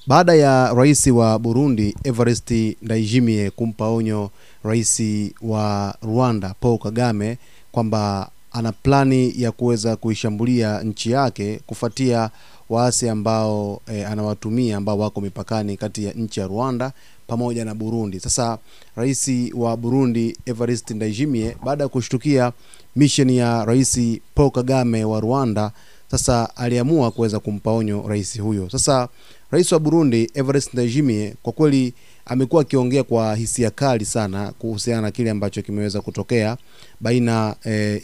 Baada ya rais wa Burundi Evariste Ndayishimiye kumpa onyo rais wa Rwanda Paul Kagame kwamba ana plani ya kuweza kuishambulia nchi yake kufuatia waasi ambao anawatumia ambao wako mipakani kati ya nchi ya Rwanda pamoja na Burundi. Sasa rais wa Burundi Evariste Ndayishimiye baada ya kushtukia mission ya rais Paul Kagame wa Rwanda, sasa aliamua kuweza kumpa onyo rais huyo. Sasa rais wa Burundi Evariste Ndayishimiye kwa kweli amekuwa akiongea kwa hisia kali sana kuhusiana na kile ambacho kimeweza kutokea baina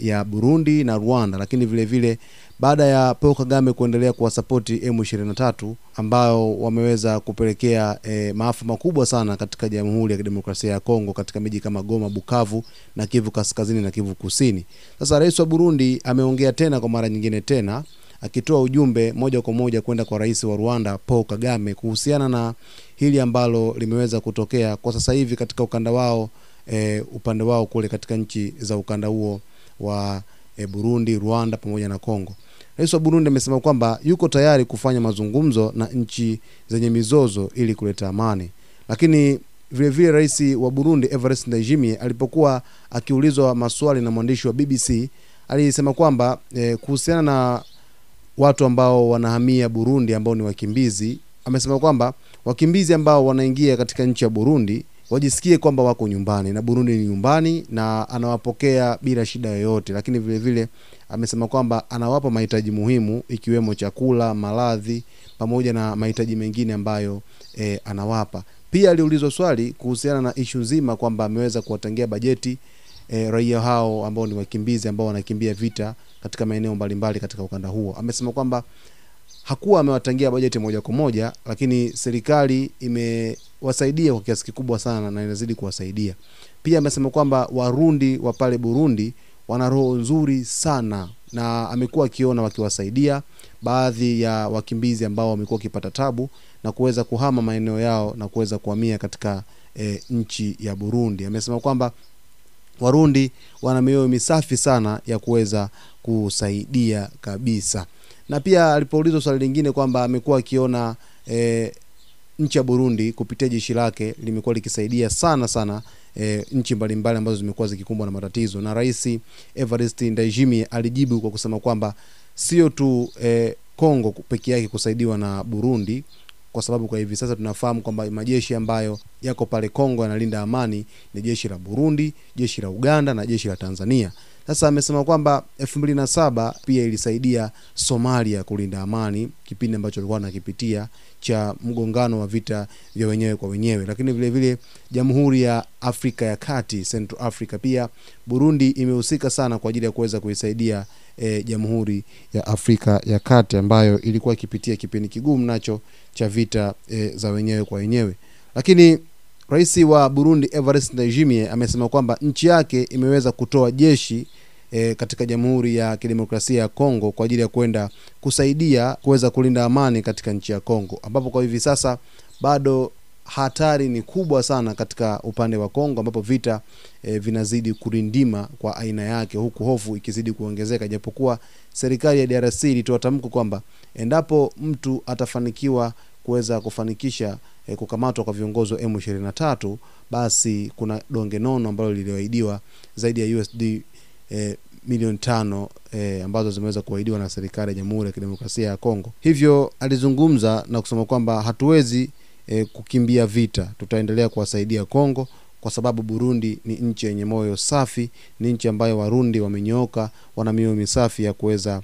ya Burundi na Rwanda, lakini vile vile baada ya Paul Kagame kuendelea kuwasapoti M23 ambao wameweza kupelekea maafa makubwa sana katika Jamhuri ya Kidemokrasia ya Kongo katika miji kama Goma, Bukavu na Kivu Kaskazini na Kivu Kusini. Sasa rais wa Burundi ameongea tena kwa mara nyingine tena akitoa ujumbe moja kwa moja kwenda kwa rais wa Rwanda Paul Kagame kuhusiana na hili ambalo limeweza kutokea kwa sasa hivi katika ukanda wao, upande wao kule katika nchi za ukanda huo wa Burundi, Rwanda pamoja na Kongo. Rais wa Burundi amesema kwamba yuko tayari kufanya mazungumzo na nchi zenye mizozo ili kuleta amani. Lakini vile vile rais wa Burundi Evariste Ndayishimiye alipokuwa akiulizwa maswali na mwandishi wa BBC alisema kwamba kuhusiana na watu ambao wanahamia Burundi ambao ni wakimbizi, amesema kwamba wakimbizi ambao wanaingia katika nchi ya Burundi wajisikie kwamba wako nyumbani na Burundi ni nyumbani na anawapokea bila shida yoyote. Lakini vile vile amesema kwamba anawapa mahitaji muhimu ikiwemo chakula, malazi pamoja na mahitaji mengine ambayo anawapa. Pia aliulizwa swali kuhusiana na issue nzima kwamba ameweza kuwatengia bajeti raia hao ambao ni wakimbizi ambao wanakimbia vita katika maeneo mbalimbali katika ukanda huo. Amesema kwamba hakuwa amewatangia bajeti moja kwa moja, lakini serikali imewasaidia kwa kiasi kikubwa sana na inazidi kuwasaidia. Pia amesema kwamba Warundi wa pale Burundi wana roho nzuri sana na amekuwa akiona wakiwasaidia baadhi ya wakimbizi ambao wamekuwa wakipata tabu na kuweza kuhama maeneo yao na kuweza kuhamia katika nchi ya Burundi. Amesema kwamba Warundi wana mioyo misafi sana ya kuweza kusaidia kabisa. Na pia alipoulizwa swali lingine kwamba amekuwa akiona nchi ya Burundi kupitia jeshi lake limekuwa likisaidia sana nchi mbalimbali ambazo zimekuwa zikikumbwa na matatizo, na rais Evariste Ndayishimiye alijibu kwa kusema kwamba sio tu Kongo pekee yake kusaidiwa na Burundi, kwa sababu kwa hivi sasa tunafahamu kwamba majeshi ambayo yako pale Kongo yanalinda amani ni jeshi la Burundi, jeshi la Uganda na jeshi la Tanzania. Sasa amesema kwamba 2007 pia ilisaidia Somalia kulinda amani kipindi ambacho walikuwa wanakipitia cha mgongano wa vita vya wenyewe kwa wenyewe. Lakini vile vile Jamhuri ya Afrika ya Kati, Central Africa, pia Burundi imehusika sana kwa ajili ya kuweza kuisaidia Jamhuri ya Afrika ya Kati ambayo ilikuwa ikipitia kipindi kigumu nacho cha vita za wenyewe kwa wenyewe. Lakini rais wa Burundi Evariste Ndayishimiye amesema kwamba nchi yake imeweza kutoa jeshi katika Jamhuri ya Kidemokrasia ya Kongo kwa ajili ya kwenda kusaidia kuweza kulinda amani katika nchi ya Kongo, ambapo kwa hivi sasa bado hatari ni kubwa sana katika upande wa Kongo, ambapo vita vinazidi kurindima kwa aina yake, huku hofu ikizidi kuongezeka. Japokuwa serikali ya DRC ilitoa tamko kwamba endapo mtu atafanikiwa kuweza kufanikisha kukamatwa kwa viongozi wa M23, basi kuna donge nono ambalo liliahidiwa zaidi ya USD milioni 5 ambazo zimeweza kuahidiwa na serikali ya Jamhuri ya Kidemokrasia ya Kongo. Hivyo alizungumza na kusema kwamba hatuwezi kukimbia vita, tutaendelea kuwasaidia Kongo kwa sababu Burundi ni nchi yenye moyo safi, ni nchi ambayo Warundi wamenyooka, wana mioyo misafi ya kuweza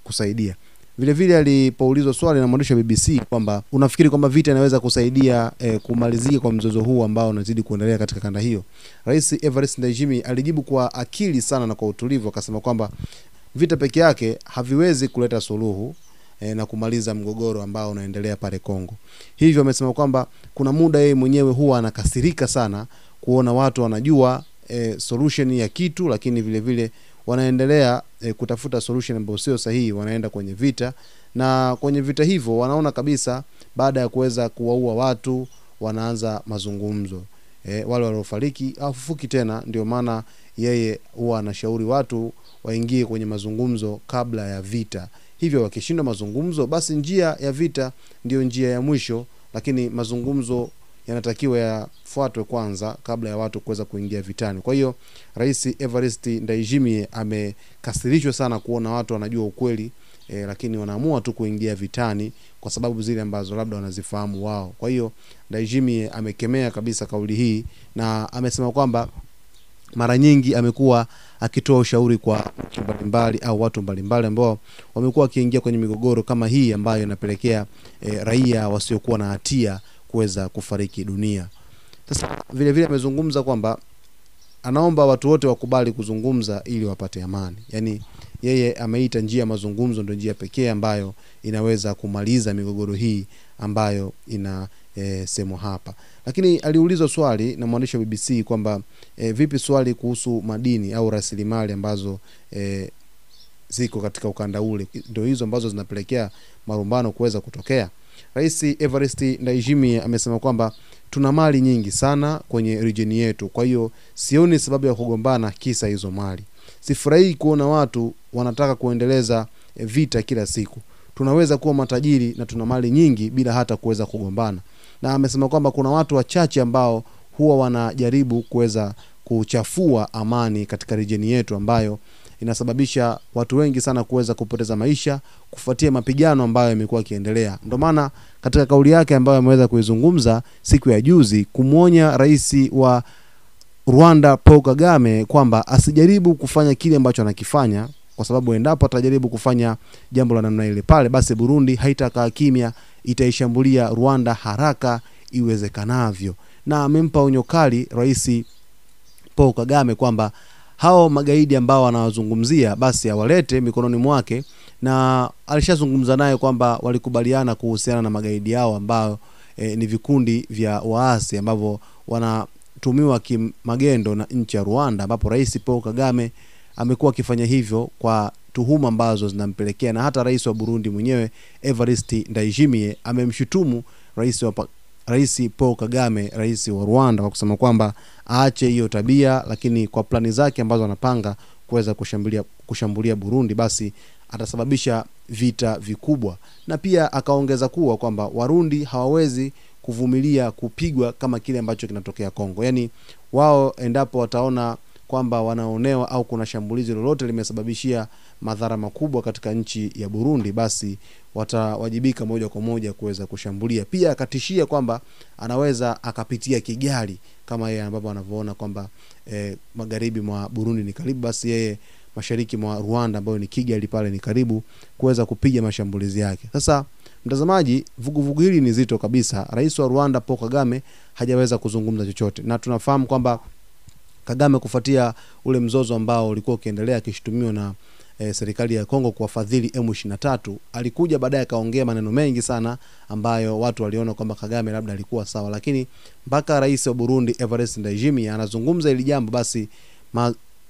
kusaidia. Vile vile alipoulizwa swali na mwandishi wa BBC kwamba unafikiri kwamba vita inaweza kusaidia kumalizika kwa mzozo huu ambao unazidi kuendelea katika kanda hiyo, rais Evariste Ndayishimiye alijibu kwa akili sana na kwa utulivu, akasema kwamba vita peke yake haviwezi kuleta suluhu na kumaliza mgogoro ambao unaendelea pale Kongo. Hivyo amesema kwamba kuna muda yeye mwenyewe huwa anakasirika sana kuona watu wanajua solution ya kitu, lakini vile vile wanaendelea kutafuta solution ambayo sio sahihi, wanaenda kwenye vita, na kwenye vita hivyo wanaona kabisa baada ya kuweza kuwaua watu wanaanza mazungumzo. Wale waliofariki hawafufuki tena, ndio maana yeye huwa anashauri watu waingie kwenye mazungumzo kabla ya vita. Hivyo wakishindwa mazungumzo, basi njia ya vita ndio njia ya mwisho, lakini mazungumzo yanatakiwa yafuatwe kwanza kabla ya watu kuweza kuingia vitani. Kwa hiyo Rais Evariste Ndayishimiye amekasirishwa sana kuona watu wanajua ukweli, lakini wanaamua tu kuingia vitani kwa sababu zile ambazo labda wanazifahamu wao. Kwa hiyo Ndayishimiye amekemea kabisa kauli hii, na amesema kwamba mara nyingi amekuwa akitoa ushauri kwa mbalimbali au watu mbalimbali ambao wamekuwa wakiingia kwenye migogoro kama hii ambayo inapelekea raia wasiokuwa na hatia kuweza kufariki dunia. Sasa vile vile amezungumza kwamba anaomba watu wote wakubali kuzungumza ili wapate amani. Yaani yeye ameita njia mazungumzo ndio njia pekee ambayo inaweza kumaliza migogoro hii ambayo semwa hapa. Lakini aliulizwa swali na mwandishi wa BBC kwamba vipi swali kuhusu madini au rasilimali ambazo ziko katika ukanda ule ndio hizo ambazo zinapelekea marumbano kuweza kutokea. Rais Evariste Ndayishimiye amesema kwamba tuna mali nyingi sana kwenye region yetu, kwa hiyo sioni sababu ya kugombana kisa hizo mali. Sifurahi kuona watu wanataka kuendeleza vita kila siku. Tunaweza kuwa matajiri na tuna mali nyingi bila hata kuweza kugombana. Na amesema kwamba kuna watu wachache ambao huwa wanajaribu kuweza kuchafua amani katika region yetu ambayo inasababisha watu wengi sana kuweza kupoteza maisha kufuatia mapigano ambayo yamekuwa yakiendelea. Ndio maana katika kauli yake ambayo ameweza kuizungumza siku ya juzi kumuonya rais wa Rwanda Paul Kagame kwamba asijaribu kufanya kile ambacho anakifanya, kwa sababu endapo atajaribu kufanya jambo la namna ile pale, basi Burundi haitakaa kimya, itaishambulia Rwanda haraka iwezekanavyo. Na amempa onyo kali rais Paul Kagame kwamba hao magaidi ambao wanawazungumzia basi awalete mikononi mwake, na alishazungumza naye kwamba walikubaliana kuhusiana na magaidi hao ambao ni vikundi vya waasi ambavyo wanatumiwa kimagendo na nchi ya Rwanda, ambapo rais Paul Kagame amekuwa akifanya hivyo kwa tuhuma ambazo zinampelekea, na hata rais wa Burundi mwenyewe Evariste Ndayishimiye amemshutumu rais Paul Kagame, rais wa Rwanda, kwa kusema kwamba aache hiyo tabia, lakini kwa plani zake ambazo anapanga kuweza kushambulia Burundi basi atasababisha vita vikubwa. Na pia akaongeza kuwa kwamba Warundi hawawezi kuvumilia kupigwa kama kile ambacho kinatokea Kongo. Yaani wao endapo wataona kwamba wanaonewa au kuna shambulizi lolote limesababishia madhara makubwa katika nchi ya Burundi, basi watawajibika moja kwa moja kuweza kushambulia. Pia akatishia kwamba anaweza akapitia Kigali kama yeye ambapo anavyoona kwamba magharibi mwa Burundi ni karibu, basi yeye mashariki mwa Rwanda ambayo ni Kigali pale ni karibu, kuweza kupiga mashambulizi yake. Sasa mtazamaji, vuguvugu hili ni zito kabisa. Rais wa Rwanda Paul Kagame hajaweza kuzungumza chochote, na tunafahamu kwamba Kagame kufuatia ule mzozo ambao ulikuwa ukiendelea akishutumiwa na serikali ya Kongo kuwafadhili M23, alikuja baadaye akaongea maneno mengi sana ambayo watu waliona kwamba Kagame labda alikuwa sawa, lakini mpaka rais wa Burundi Evariste Ndayishimiye anazungumza ili jambo, basi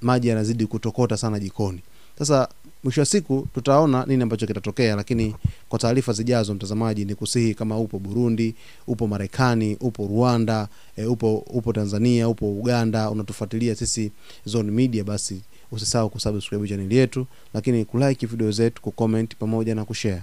maji yanazidi kutokota sana jikoni. Sasa mwisho wa siku tutaona nini ambacho kitatokea, lakini kwa taarifa zijazo mtazamaji, ni kusihi kama upo Burundi, upo Marekani, upo Rwanda, upo Tanzania, upo Uganda, unatufuatilia sisi Zone Media, basi usisahau kusubscribe channel yetu, lakini kulike video zetu, kucomment pamoja na kushare.